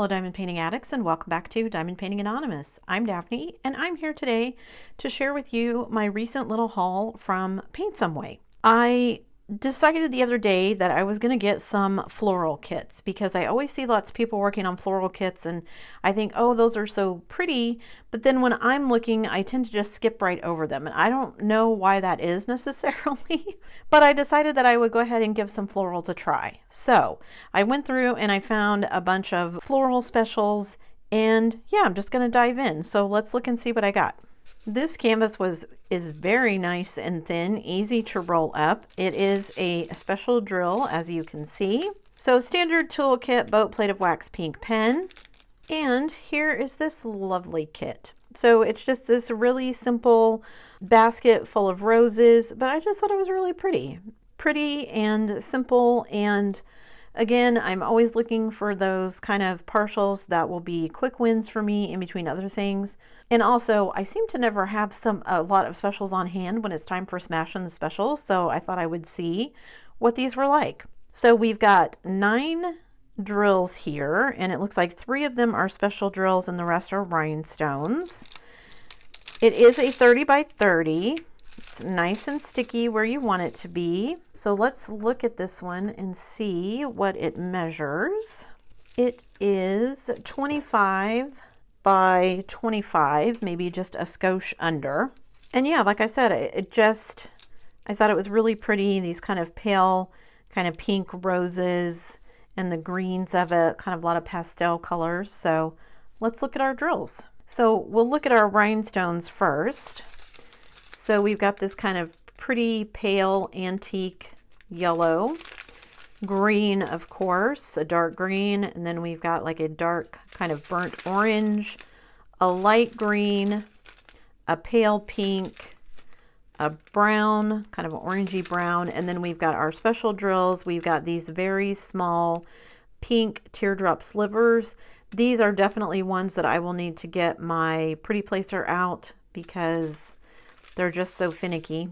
fellow diamond painting addicts, and welcome back to Diamond Painting Anonymous. I'm Daphne, and I'm here today to share with you my recent little haul from Paintsomeway. I decided the other day that I was going to get some floral kits because I always see lots of people working on floral kits and I think, oh, those are so pretty, but then when I'm looking, I tend to just skip right over them, and I don't know why that is necessarily, but I decided that I would go ahead and give some florals a try. So I went through and I found a bunch of floral specials, and yeah, I'm just going to dive in. So let's look and see what I got. This canvas is very nice and thin, easy to roll up. It is a special drill, as you can see. So standard toolkit, boat plate of wax pink pen. And here is this lovely kit. So it's just this really simple basket full of roses, but I just thought it was really pretty. Pretty and simple, and again, I'm always looking for those kind of partials that will be quick wins for me in between other things. And also, I seem to never have a lot of specials on hand when it's time for smashing the specials, so I thought I would see what these were like. So we've got 9 drills here, and it looks like 3 of them are special drills and the rest are rhinestones. It is a 30 by 30. It's nice and sticky where you want it to be. So let's look at this one and see what it measures. It is 25 by 25, maybe just a skosh under. And yeah, like I said, I thought it was really pretty. These kind of pale, kind of pink roses and the greens of it, kind of a lot of pastel colors. So let's look at our drills. So we'll look at our rhinestones first. So we've got this kind of pretty pale antique yellow, green, of course, a dark green, and then we've got like a dark kind of burnt orange, a light green, a pale pink, a brown, kind of an orangey brown, and then we've got our special drills. We've got these very small pink teardrop slivers. These are definitely ones that I will need to get my pretty placer out because they're just so finicky.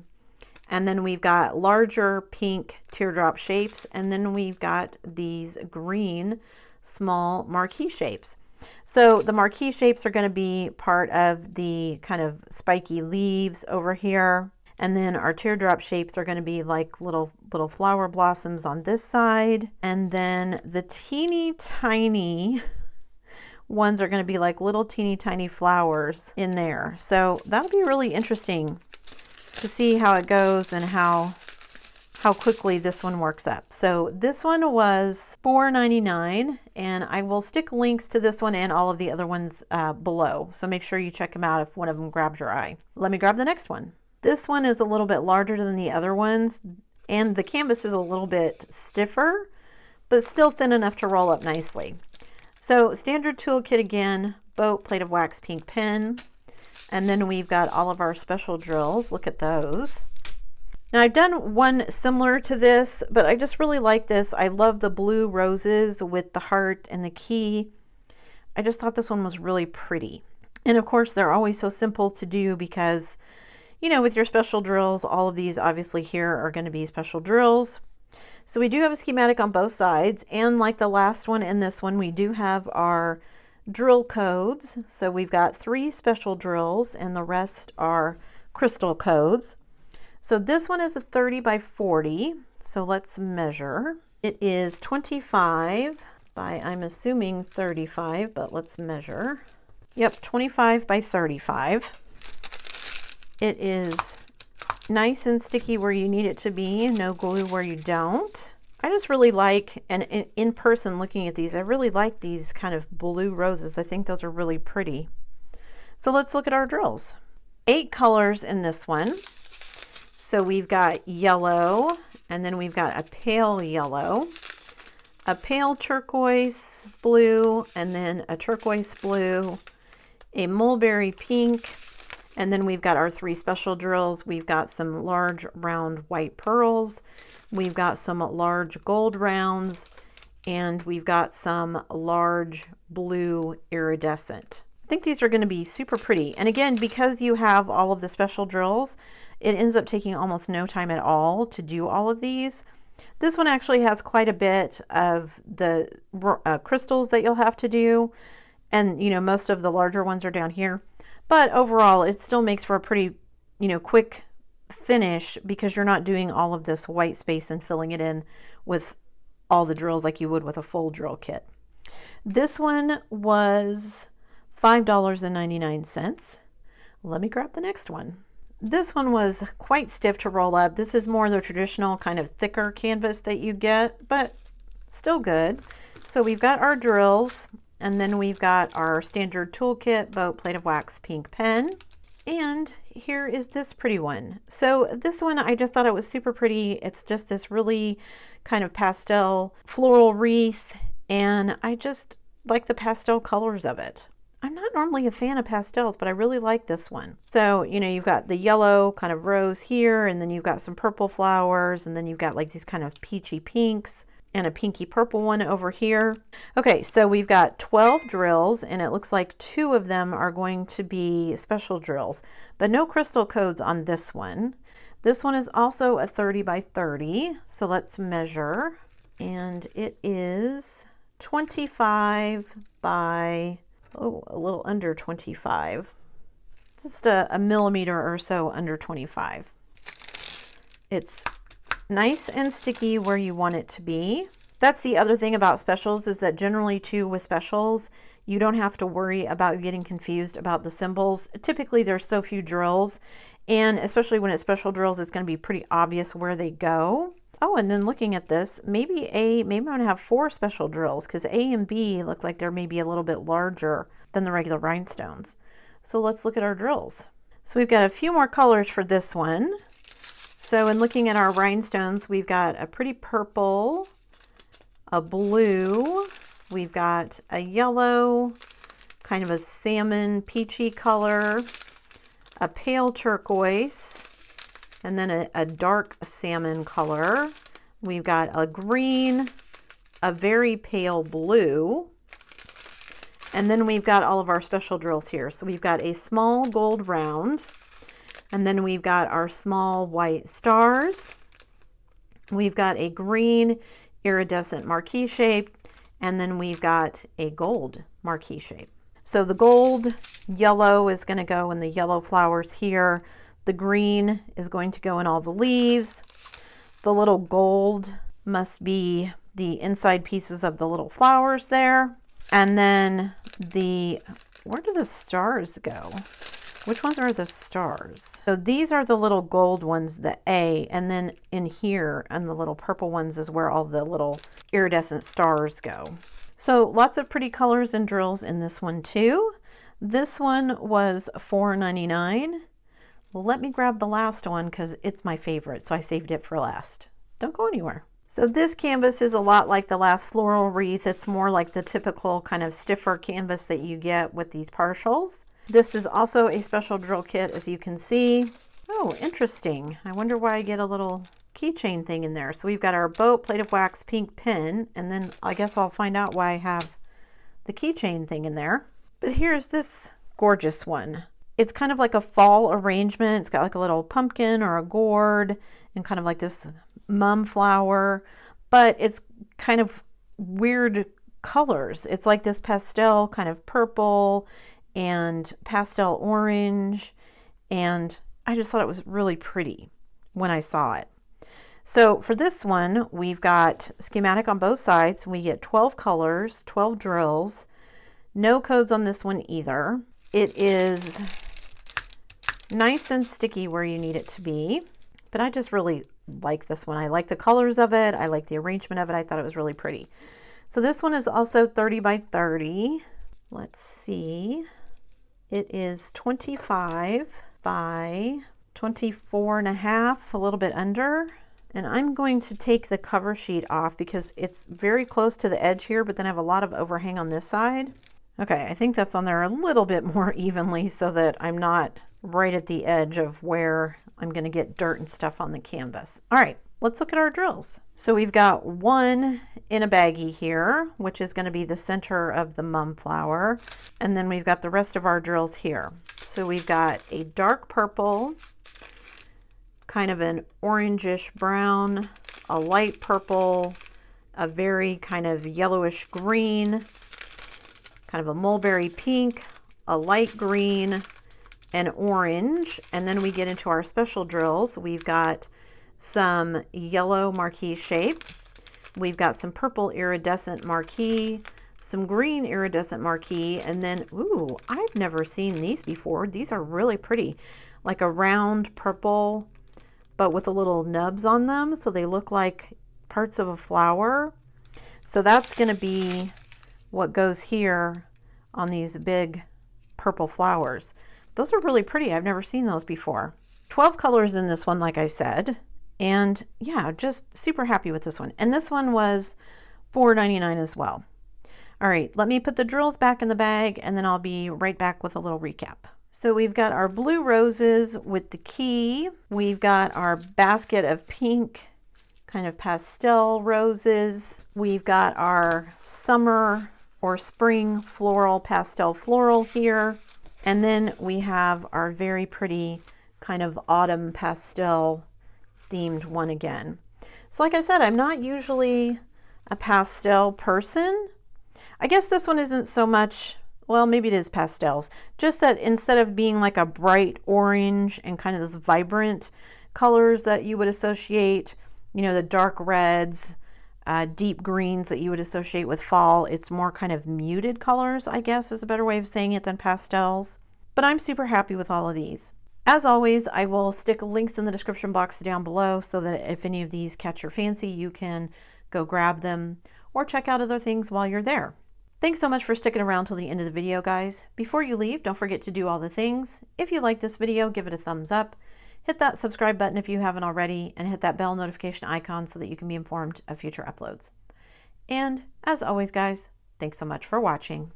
And then we've got larger pink teardrop shapes, and then we've got these green small marquee shapes. So the marquee shapes are going to be part of the kind of spiky leaves over here, and then our teardrop shapes are going to be like little flower blossoms on this side, and then the teeny tiny ones are going to be like little teeny tiny flowers in there. So that'll be really interesting to see how it goes and how quickly this one works up. So this one was $4.99, and I will stick links to this one and all of the other ones below. So make sure you check them out if one of them grabs your eye. Let me grab the next one. This one is a little bit larger than the other ones, and the canvas is a little bit stiffer, but still thin enough to roll up nicely. So standard toolkit again, boat plate of wax pink pen, and then we've got all of our special drills. Look at those. Now I've done one similar to this, but I just really like this. I love the blue roses with the heart and the key. I just thought this one was really pretty. And of course, they're always so simple to do because, you know, with your special drills, all of these obviously here are going to be special drills. So we do have a schematic on both sides, and like the last one and this one, we do have our drill codes. So we've got 3 special drills and the rest are crystal codes. So this one is a 30 by 40. So let's measure. It is 25 by, I'm assuming 35, but let's measure. Yep, 25 by 35. It is nice and sticky where you need it to be, no glue where you don't. I just really like, and in person looking at these, I really like these kind of blue roses. I think those are really pretty. So let's look at our drills. 8 colors in this one. So we've got yellow, and then we've got a pale yellow, a pale turquoise blue, and then a turquoise blue, a mulberry pink, and then we've got our 3 special drills. We've got some large round white pearls, we've got some large gold rounds, and we've got some large blue iridescent. I think these are going to be super pretty. And again, because you have all of the special drills, it ends up taking almost no time at all to do all of these. This one actually has quite a bit of the crystals that you'll have to do. And, you know, most of the larger ones are down here. But overall, it still makes for a pretty, you know, quick finish because you're not doing all of this white space and filling it in with all the drills like you would with a full drill kit. This one was $5.99. Let me grab the next one. This one was quite stiff to roll up. This is more the traditional kind of thicker canvas that you get, but still good. So we've got our drills, and then we've got our standard toolkit, boat, plate of wax, pink pen. And here is this pretty one. So this one, I just thought it was super pretty. It's just this really kind of pastel floral wreath, and I just like the pastel colors of it. I'm not normally a fan of pastels, but I really like this one. So, you know, you've got the yellow kind of rose here, and then you've got some purple flowers, and then you've got like these kind of peachy pinks and a pinky purple one over here. Okay, so we've got 12 drills, and it looks like 2 of them are going to be special drills, but no crystal codes on this one. This one is also a 30 by 30, so let's measure, and it is 25 by a little under 25, just a millimeter or so under 25. It's nice and sticky where you want it to be. That's the other thing about specials, is that generally too with specials, you don't have to worry about getting confused about the symbols. Typically there's so few drills, and especially when it's special drills, it's going to be pretty obvious where they go. Oh, and then looking at this, maybe I'm going to have 4 special drills because A and B look like they're maybe a little bit larger than the regular rhinestones. So let's look at our drills. So we've got a few more colors for this one. So in looking at our rhinestones, we've got a pretty purple, a blue, we've got a yellow, kind of a salmon peachy color, a pale turquoise, and then a dark salmon color. We've got a green, a very pale blue, and then we've got all of our special drills here. So we've got a small gold round, and then we've got our small white stars. We've got a green iridescent marquee shape, and then we've got a gold marquee shape. So the gold yellow is going to go in the yellow flowers here. The green is going to go in all the leaves. The little gold must be the inside pieces of the little flowers there. And then where do the stars go? Which ones are the stars? So these are the little gold ones, the A, and then in here and the little purple ones is where all the little iridescent stars go. So lots of pretty colors and drills in this one too. This one was $4.99. Let me grab the last one because it's my favorite, so I saved it for last. Don't go anywhere. So this canvas is a lot like the last floral wreath. It's more like the typical kind of stiffer canvas that you get with these partials. This is also a special drill kit, as you can see. Oh, interesting. I wonder why I get a little keychain thing in there. So we've got our boat, plate of wax, pink pin, and then I guess I'll find out why I have the keychain thing in there. But here's this gorgeous one. It's kind of like a fall arrangement. It's got like a little pumpkin or a gourd and kind of like this mum flower, but it's kind of weird colors. It's like this pastel kind of purple and pastel orange, and I just thought it was really pretty when I saw it. So for this one, we've got schematic on both sides. We get 12 colors, 12 drills, no codes on this one either. It is nice and sticky where you need it to be, but I just really like this one. I like the colors of it. I like the arrangement of it. I thought it was really pretty. So this one is also 30 by 30. Let's see. It is 25 by 24.5, a little bit under. And I'm going to take the cover sheet off because it's very close to the edge here, but then I have a lot of overhang on this side. Okay, I think that's on there a little bit more evenly so that I'm not right at the edge of where I'm going to get dirt and stuff on the canvas. All right, let's look at our drills. So we've got one in a baggie here, which is going to be the center of the mum flower. And then we've got the rest of our drills here. So we've got a dark purple, kind of an orangish brown a light purple, a very kind of yellowish green, kind of a mulberry pink, a light green, an orange. And then we get into our special drills. We've got some yellow marquee shape. We've got some purple iridescent marquee, some green iridescent marquee, and then, ooh, I've never seen these before. These are really pretty, like a round purple, but with the little nubs on them, so they look like parts of a flower. So that's going to be what goes here on these big purple flowers. Those are really pretty. I've never seen those before. 12 colors in this one, like I said. And yeah, just super happy with this one. And this one was $4.99 as well. All right, let me put the drills back in the bag and then I'll be right back with a little recap. So we've got our blue roses with the key. We've got our basket of pink kind of pastel roses. We've got our summer or spring floral, pastel floral here. And then we have our very pretty kind of autumn pastel themed one again. So like I said, I'm not usually a pastel person. I guess this one isn't so much, well, maybe it is pastels, just that instead of being like a bright orange and kind of this vibrant colors that you would associate, you know, the dark reds, deep greens that you would associate with fall, it's more kind of muted colors, I guess is a better way of saying it than pastels. But I'm super happy with all of these. As always, I will stick links in the description box down below so that if any of these catch your fancy, you can go grab them or check out other things while you're there. Thanks so much for sticking around till the end of the video, guys. Before you leave, don't forget to do all the things. If you like this video, give it a thumbs up. Hit that subscribe button if you haven't already, and hit that bell notification icon so that you can be informed of future uploads. And as always, guys, thanks so much for watching.